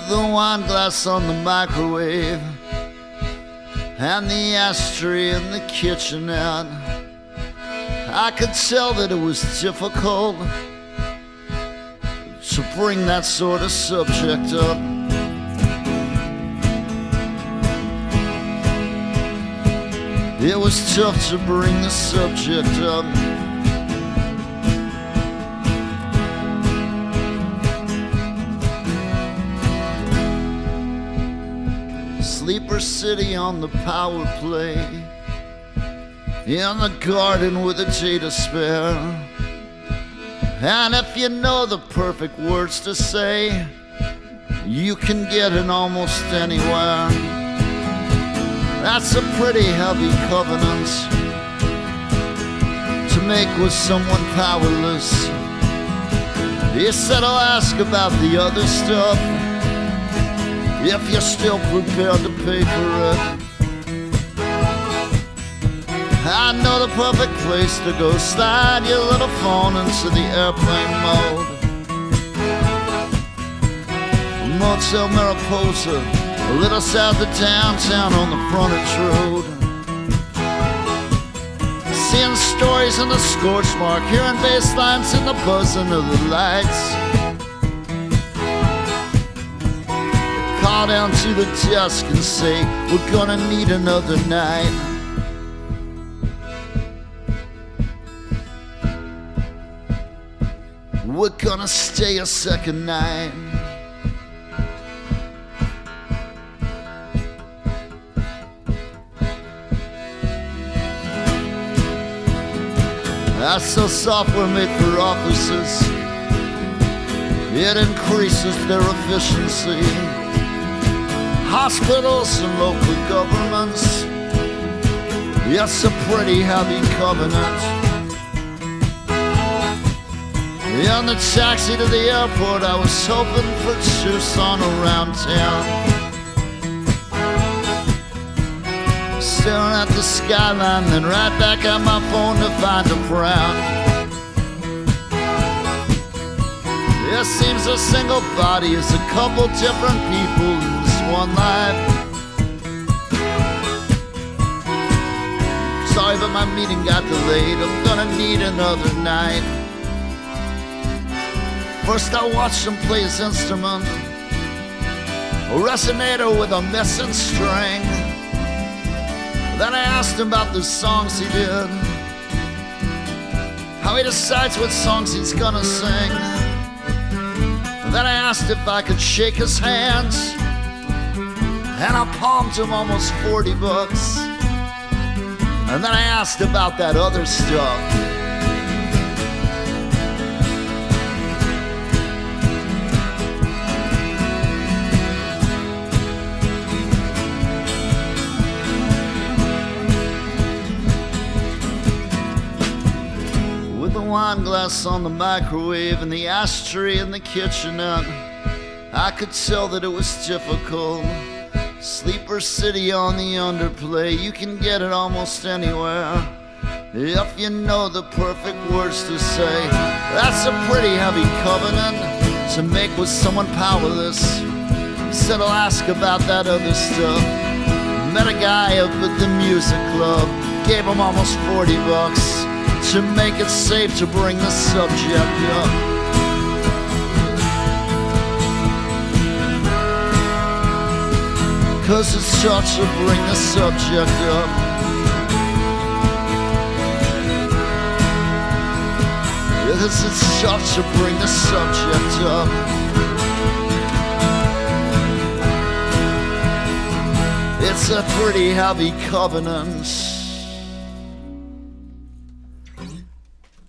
with the wine glass on the microwave and the ashtray in the kitchenette. I could tell that it was difficult to bring that sort of subject up. It was tough to bring the subject up. Sleeper City on the power play, in the garden with a day to spare. And if you know the perfect words to say, you can get it almost anywhere. That's a pretty heavy covenant to make with someone powerless. He said, I'll ask about the other stuff if you're still prepared to pay for it. I know the perfect place to go slide your little phone into the airplane mode. Motel Mariposa, a little south of downtown on the frontage road. Seeing stories in the scorch mark, hearing bass lines and the buzzing of the lights. Call down to the desk and say, we're gonna need another night. We're gonna stay a second night. I sell software made for offices. It increases their efficiency. Hospitals and local governments, it's a pretty heavy covenant. In the taxi to the airport, I was hoping for Tucson around town. Staring at the skyline, then right back at my phone to find a frown. It seems a single body is a couple different people in this one life. Sorry, but my meeting got delayed. I'm gonna need another night. First I watched him play his instrument, a resonator with a missing string. Then I asked him about the songs he did, how he decides what songs he's gonna sing. Then I asked if I could shake his hands, and I palmed him almost $40. And then I asked about that other stuff. Wine glass on the microwave and the ashtray in the kitchenette, I could tell that it was difficult. Sleeper City on the underplay, you can get it almost anywhere if you know the perfect words to say. That's a pretty heavy covenant to make with someone powerless. Said I'll ask about that other stuff. Met a guy up at the music club, gave him almost $40 to make it safe to bring the subject up. Cause it's tough to bring the subject up. Cause it's tough to bring the subject up. It's a pretty heavy covenant.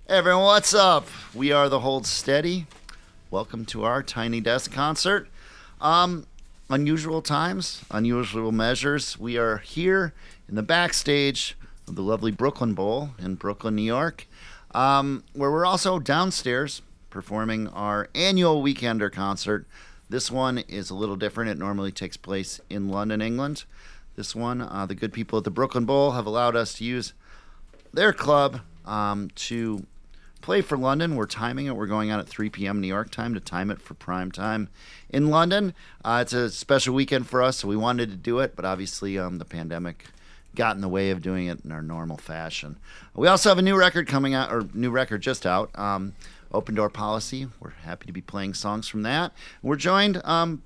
Hey everyone, what's up? We are the Hold Steady. Welcome to our Tiny Desk concert. Unusual times, unusual measures. We are here in the backstage of the lovely Brooklyn Bowl in Brooklyn, New York, where we're also downstairs performing our annual Weekender concert. This one is a little different. It normally takes place in London, England. This one, the good people at the Brooklyn Bowl have allowed us to use their club to play for London. We're timing it. We're going out at 3 p.m. New York time to time it for prime time in London. It's a special weekend for us, so we wanted to do it, but obviously the pandemic got in the way of doing it in our normal fashion. We also have a new record coming out, or new record just out, Open Door Policy. We're happy to be playing songs from that. We're joined, the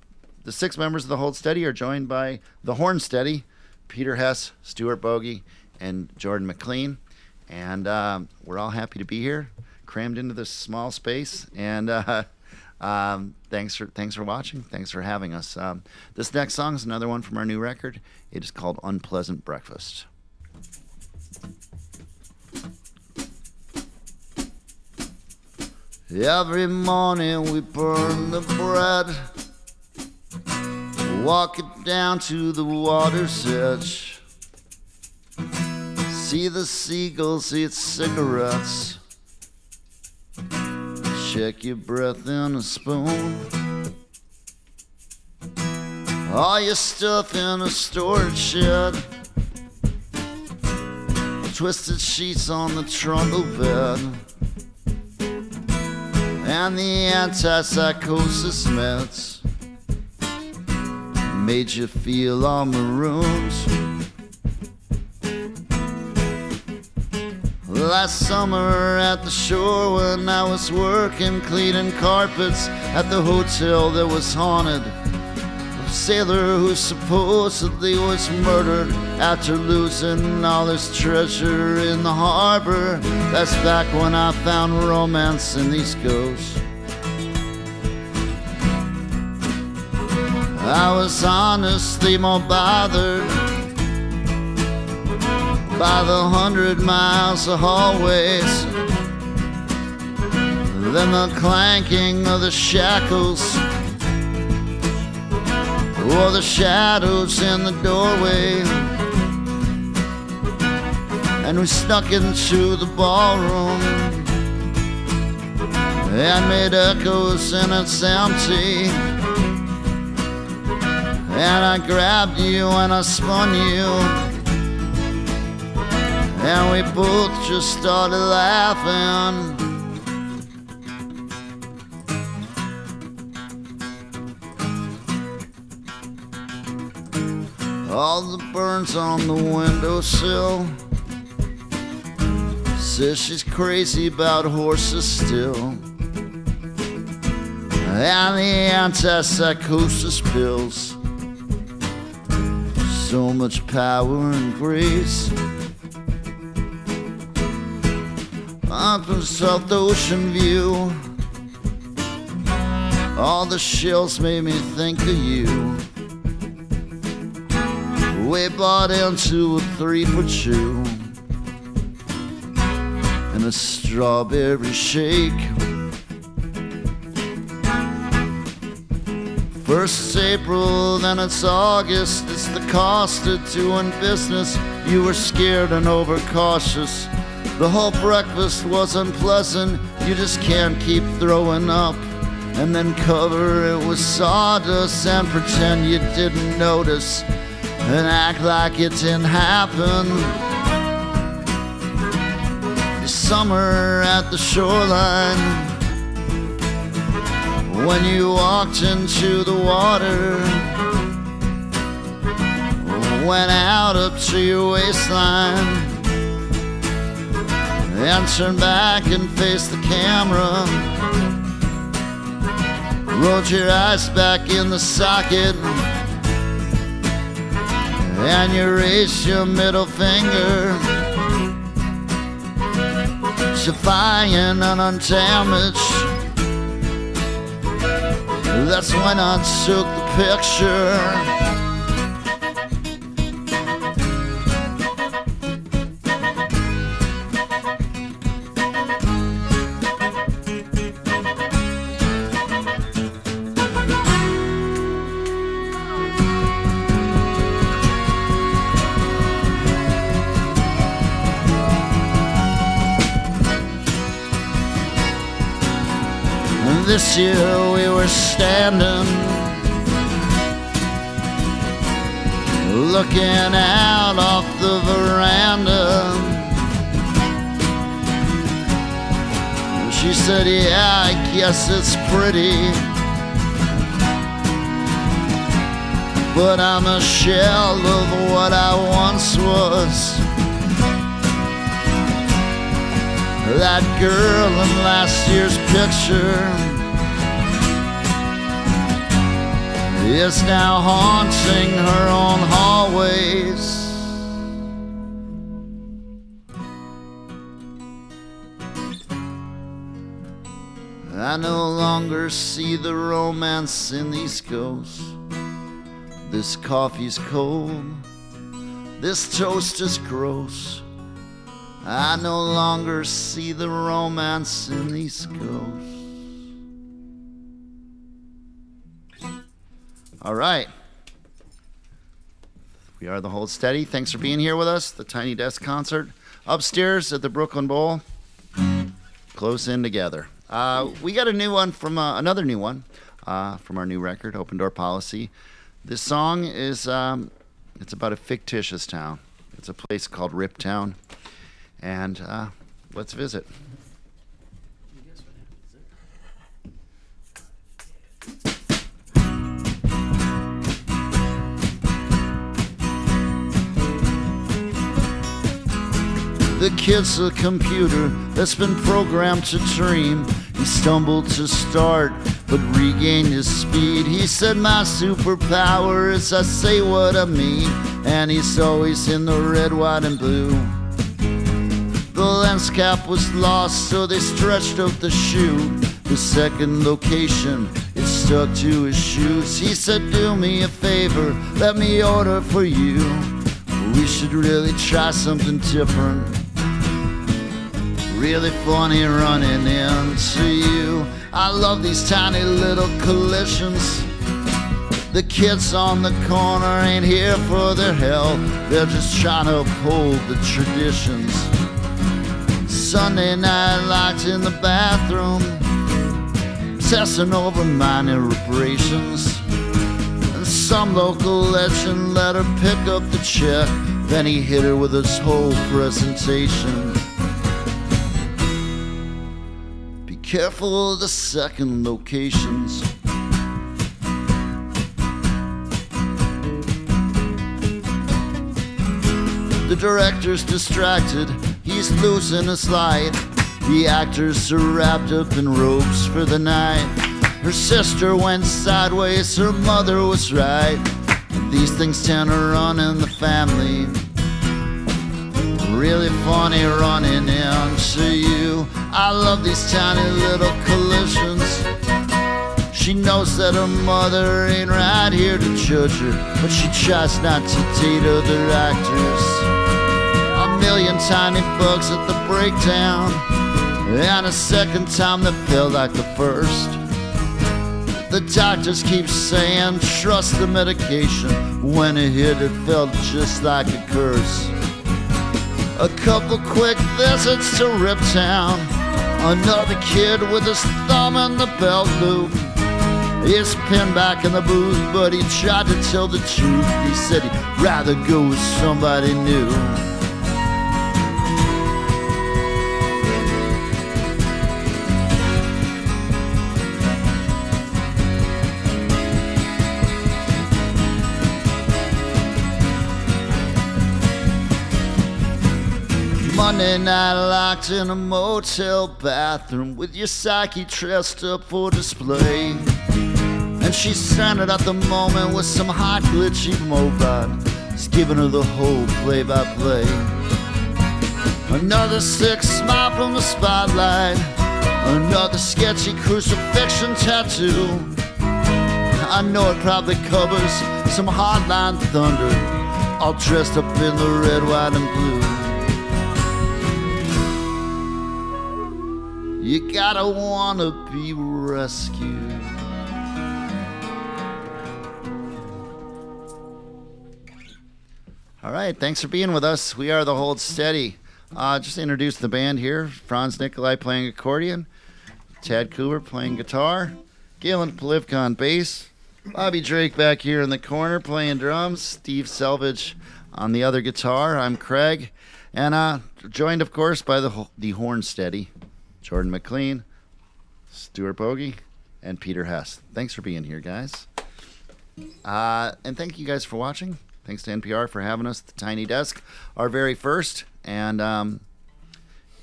6 members of the Hold Steady are joined by the Horn Steady, Peter Hess, Stuart Bogey, and Jordan McLean. And we're all happy to be here, crammed into this small space. And thanks for watching. Thanks for having us. This next song is another one from our new record. It is called Unpleasant Breakfast. Every morning we burn the bread, walk it down to the water's edge, see the seagulls eat cigarettes, check your breath in a spoon, all your stuff in a storage shed, twisted sheets on the trundle bed, and the antipsychosis meds made you feel all marooned. Last summer at the shore when I was working cleaning carpets at the hotel that was haunted, a sailor who supposedly was murdered after losing all his treasure in the harbor. That's back when I found romance in these ghosts. I was honestly more bothered by the 100 miles of hallways than the clanking of the shackles or the shadows in the doorway. And we snuck into the ballroom and made echoes in its empty. And I grabbed you and I spun you, and we both just started laughing. All the burns on the windowsill says she's crazy about horses still, and the antipsychosis pills, so much power and grace. Up in South Ocean View, all the shells made me think of you. We bought into a 3-for-2 and a strawberry shake. First it's April, then it's August. It's the cost of doing business. You were scared and overcautious. The whole breakfast was unpleasant. You just can't keep throwing up and then cover it with sawdust and pretend you didn't notice and act like it didn't happen. The summer at the shoreline, when you walked into the water, went out up to your waistline and turned back and faced the camera, rolled your eyes back in the socket, and you raised your middle finger, defiant and undamaged. That's when I took the picture. This year we were standing, looking out off the veranda, She said, yeah, I guess it's pretty, but I'm a shell of what I once was. That girl in last year's picture is now haunting her own hallways. I no longer see the romance in these ghosts. This coffee's cold, this toast is gross. I no longer see the romance in these ghosts. All right. We are the Hold Steady. Thanks for being here with us. The Tiny Desk concert upstairs at the Brooklyn Bowl. Close in together. We got a new one from another new one from our new record, Open Door Policy. This song is it's about a fictitious town. It's a place called Riptown, and let's visit. The kid's a computer that's been programmed to dream. He stumbled to start, but regained his speed. He said, my superpower is I say what I mean. And he's always in the red, white, and blue. The lens cap was lost, so they stretched out the shoe. The second location, it stuck to his shoes. He said, do me a favor, let me order for you. We should really try something different. Really funny running into you. I love these tiny little collisions. The kids on the corner ain't here for their help. They're just trying to uphold the traditions. Sunday night locked in the bathroom, obsessing over minor reparations. And some local legend let her pick up the check. Then he hit her with his whole presentation. Careful of the second locations. The director's distracted, he's losing his light. The actors are wrapped up in robes for the night. Her sister went sideways, her mother was right. These things tend to run in the family. Really funny running into you. I love these tiny little collisions. She knows that her mother ain't right here to judge her, but she tries not to date other actors. A million tiny bugs at the breakdown, and a second time that felt like the first. The doctors keep saying trust the medication. When it hit, it felt just like a curse. A couple quick visits to Riptown. Another kid with his thumb in the belt loop. He's pinned back in the booth, but he tried to tell the truth. He said he'd rather go with somebody new. Monday night locked in a motel bathroom with your psyche dressed up for display. And she's stranded at the moment with some hot glitchy mobile. He's giving her the whole play-by-play. Another sick smile from the spotlight. Another sketchy crucifixion tattoo. I know it probably covers some hardline thunder, all dressed up in the red, white, and blue. You gotta wanna be rescued. All right, thanks for being with us. We are the Hold Steady. Just to introduce the band here. Franz Nicolay playing accordion, Tad Cooper playing guitar, Galen Polivka on bass, Bobby Drake back here in the corner playing drums, Steve Selvidge on the other guitar. I'm Craig, and joined, of course, by the horn steady, Jordan McLean, Stuart Bogey, and Peter Hess. Thanks for being here, guys. And thank you guys for watching. Thanks to NPR for having us at the Tiny Desk, our very first. And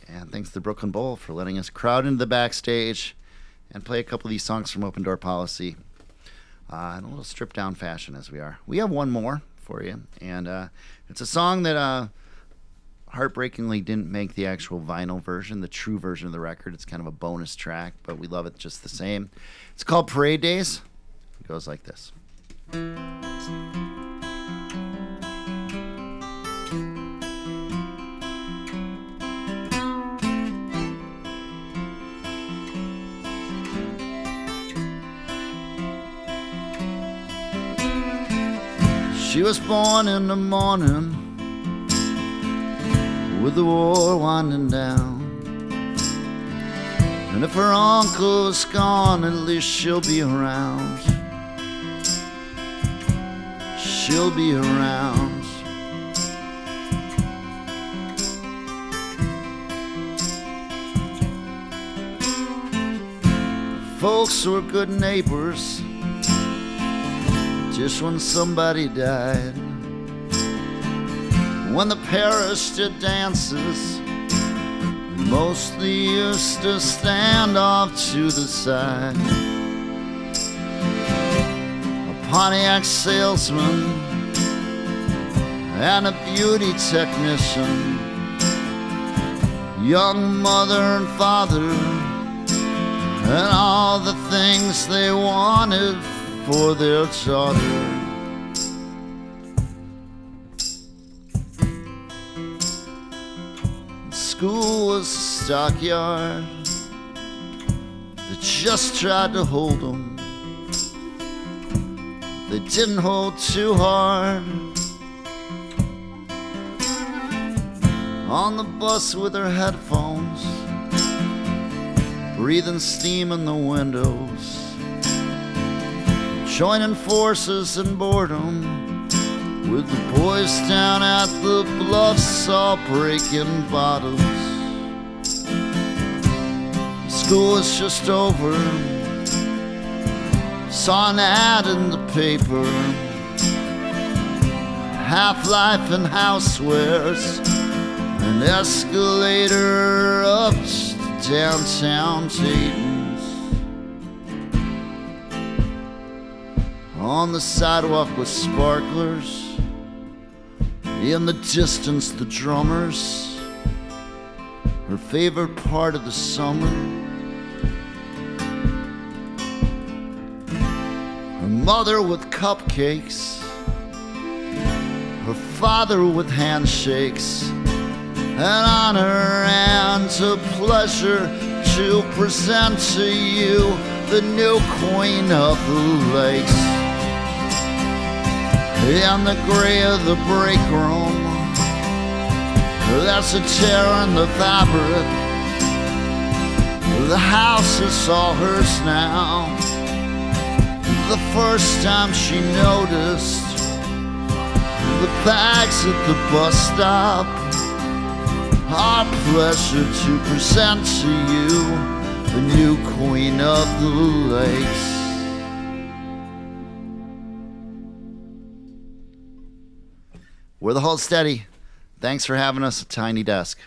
thanks to the Brooklyn Bowl for letting us crowd into the backstage and play a couple of these songs from Open Door Policy in a little stripped down fashion as we are. We have one more for you, and it's a song that heartbreakingly didn't make the actual vinyl version, the true version of the record. It's kind of a bonus track, but we love it just the same. It's called Parade Days. It goes like this. She was born in the morning with the war winding down. And if her uncle is gone, at least she'll be around. She'll be around. Folks were good neighbors just when somebody died. When the parish did dances, mostly used to stand off to the side. A Pontiac salesman and a beauty technician, young mother and father, and all the things they wanted for their daughter. School was a stockyard that just tried to hold them. They didn't hold too hard. On the bus with her headphones, breathing steam in the windows, joining forces in boredom with the boys down at the bluffs, all breaking bottles. School is just over. Saw an ad in the paper, Half-Life and housewares, an escalator up to downtown Dayton's. On the sidewalk with sparklers, in the distance the drummers, her favorite part of the summer. Her mother with cupcakes, her father with handshakes, and on her hands a pleasure to present to you the new queen of the lakes. In the gray of the break room, that's a tear in the fabric. The house is all hers now. The first time she noticed the bags at the bus stop, our pleasure to present to you the new queen of the lakes. We're the Hold Steady. Thanks for having us at Tiny Desk.